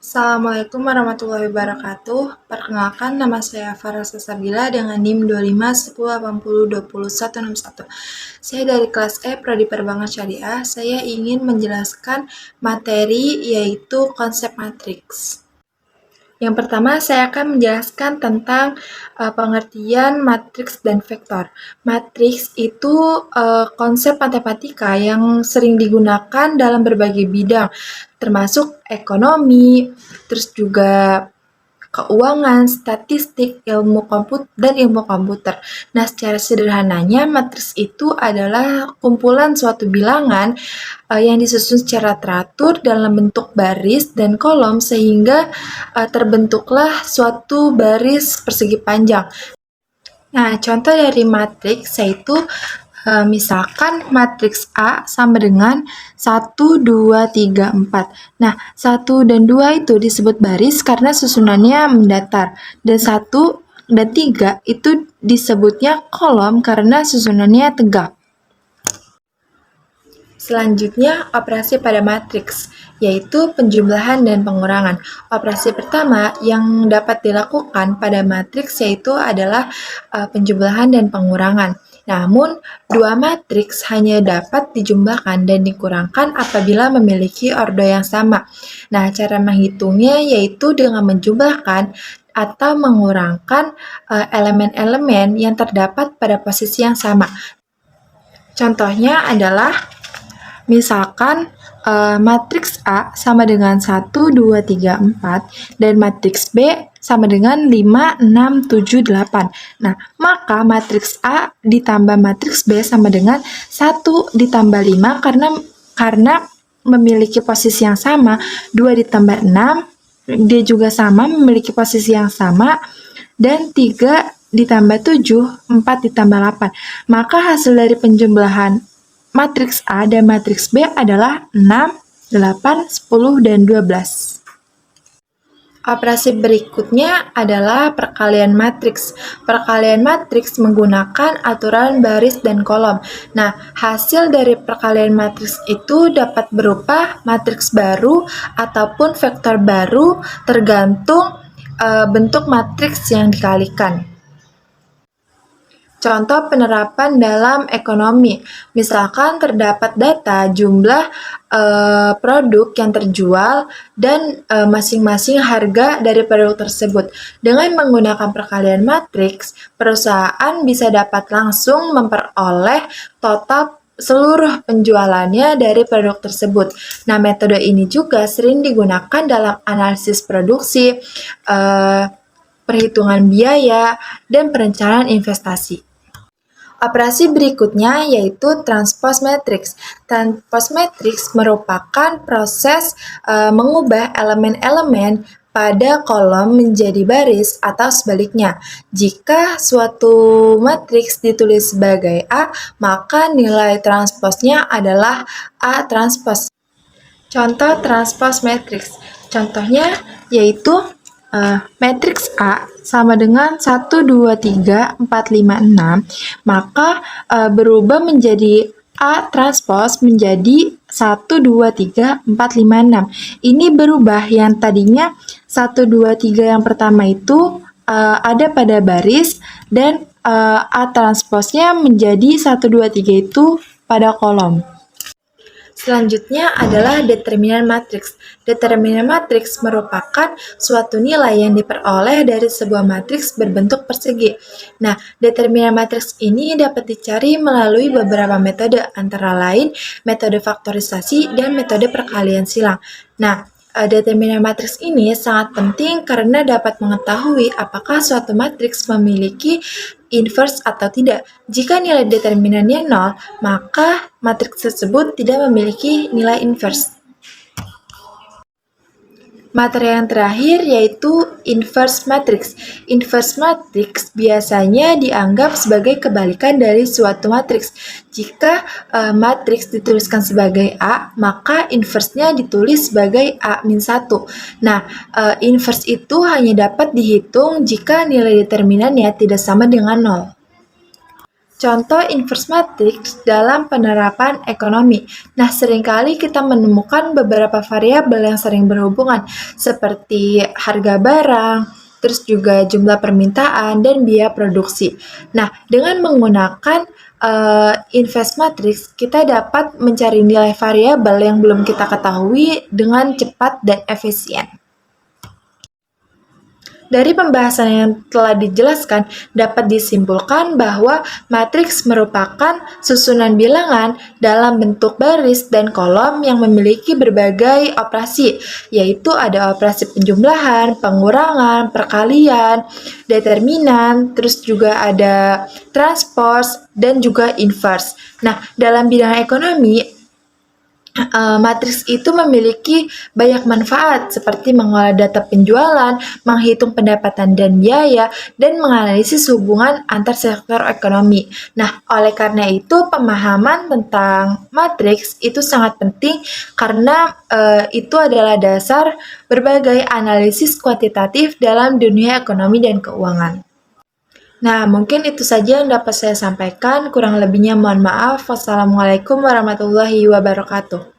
Assalamualaikum warahmatullahi wabarakatuh. Perkenalkan, nama saya Farah Sasabila dengan NIM 251080206161. Saya dari kelas E Prodi Perbankan Syariah. Saya ingin menjelaskan materi yaitu konsep matriks. Yang pertama, saya akan menjelaskan tentang pengertian matriks dan vektor. Matriks itu konsep matematika yang sering digunakan dalam berbagai bidang, termasuk ekonomi, terus juga keuangan, statistik, ilmu komputer. Nah, secara sederhananya, matriks itu adalah kumpulan suatu bilangan yang disusun secara teratur dalam bentuk baris dan kolom sehingga terbentuklah suatu baris persegi panjang. Nah, contoh dari matriks yaitu misalkan matriks A sama dengan 1, 2, 3, 4. Nah, 1 dan 2 itu disebut baris karena susunannya mendatar. Dan 1 dan 3 itu disebutnya kolom karena susunannya tegak. Selanjutnya, operasi pada matriks, yaitu penjumlahan dan pengurangan. Operasi pertama yang dapat dilakukan pada matriks yaitu adalah penjumlahan dan pengurangan. Namun, dua matriks hanya dapat dijumlahkan dan dikurangkan apabila memiliki ordo yang sama. Nah, cara menghitungnya yaitu dengan menjumlahkan atau mengurangkan elemen-elemen yang terdapat pada posisi yang sama. Contohnya adalah misalkan matriks A sama dengan 1, 2, 3, 4 dan matriks B sama dengan 5, 6, 7, 8. Nah, maka matriks A ditambah matriks B sama dengan 1 ditambah 5 karena memiliki posisi yang sama. 2 ditambah 6, dia juga sama memiliki posisi yang sama. Dan 3 ditambah 7, 4 ditambah 8. Maka hasil dari penjumlahan matriks A dan matriks B adalah 6, 8, 10, dan 12. Operasi berikutnya adalah perkalian matriks. Perkalian matriks menggunakan aturan baris dan kolom. Nah, hasil dari perkalian matriks itu dapat berupa matriks baru ataupun vektor baru tergantung bentuk matriks yang dikalikan. Contoh penerapan dalam ekonomi, misalkan terdapat data jumlah produk yang terjual dan masing-masing harga dari produk tersebut. Dengan menggunakan perkalian matriks, perusahaan bisa dapat langsung memperoleh total seluruh penjualannya dari produk tersebut. Nah, metode ini juga sering digunakan dalam analisis produksi, perhitungan biaya, dan perencanaan investasi. Operasi berikutnya yaitu transpose matriks. Transpose matriks merupakan proses mengubah elemen-elemen pada kolom menjadi baris atau sebaliknya. Jika suatu matriks ditulis sebagai A, maka nilai transposnya adalah A transpose. Contoh transpose matriks. Contohnya yaitu matriks A sama dengan 1, 2, 3, 4, 5, 6, maka berubah menjadi A transpose menjadi 1, 2, 3, 4, 5, 6. Ini berubah yang tadinya 1, 2, 3 yang pertama itu ada pada baris dan A transposnya menjadi 1, 2, 3 itu pada kolom. Selanjutnya adalah determinan matriks. Determinan matriks merupakan suatu nilai yang diperoleh dari sebuah matriks berbentuk persegi. Nah, determinan matriks ini dapat dicari melalui beberapa metode, antara lain metode faktorisasi dan metode perkalian silang. Nah, determinan matriks ini sangat penting karena dapat mengetahui apakah suatu matriks memiliki inverse atau tidak. Jika nilai determinannya 0, maka matriks tersebut tidak memiliki nilai inverse. Materi yang terakhir yaitu inverse matrix. Inverse matrix biasanya dianggap sebagai kebalikan dari suatu matriks. Jika matriks dituliskan sebagai A, maka inverse-nya ditulis sebagai A-1. Nah, inverse itu hanya dapat dihitung jika nilai determinannya tidak sama dengan 0. Contoh inverse matrix dalam penerapan ekonomi. Nah, seringkali kita menemukan beberapa variabel yang sering berhubungan, seperti harga barang, terus juga jumlah permintaan, dan biaya produksi. Nah, dengan menggunakan inverse matrix, kita dapat mencari nilai variabel yang belum kita ketahui dengan cepat dan efisien. Dari pembahasan yang telah dijelaskan, dapat disimpulkan bahwa matriks merupakan susunan bilangan dalam bentuk baris dan kolom yang memiliki berbagai operasi, yaitu ada operasi penjumlahan, pengurangan, perkalian, determinan, terus juga ada transpose, dan juga inverse. Nah, dalam bidang ekonomi, matriks itu memiliki banyak manfaat seperti mengolah data penjualan, menghitung pendapatan dan biaya, dan menganalisis hubungan antar sektor ekonomi. Nah, oleh karena itu pemahaman tentang matriks itu sangat penting karena itu adalah dasar berbagai analisis kuantitatif dalam dunia ekonomi dan keuangan. Nah, mungkin itu saja yang dapat saya sampaikan. Kurang lebihnya mohon maaf. Wassalamualaikum warahmatullahi wabarakatuh.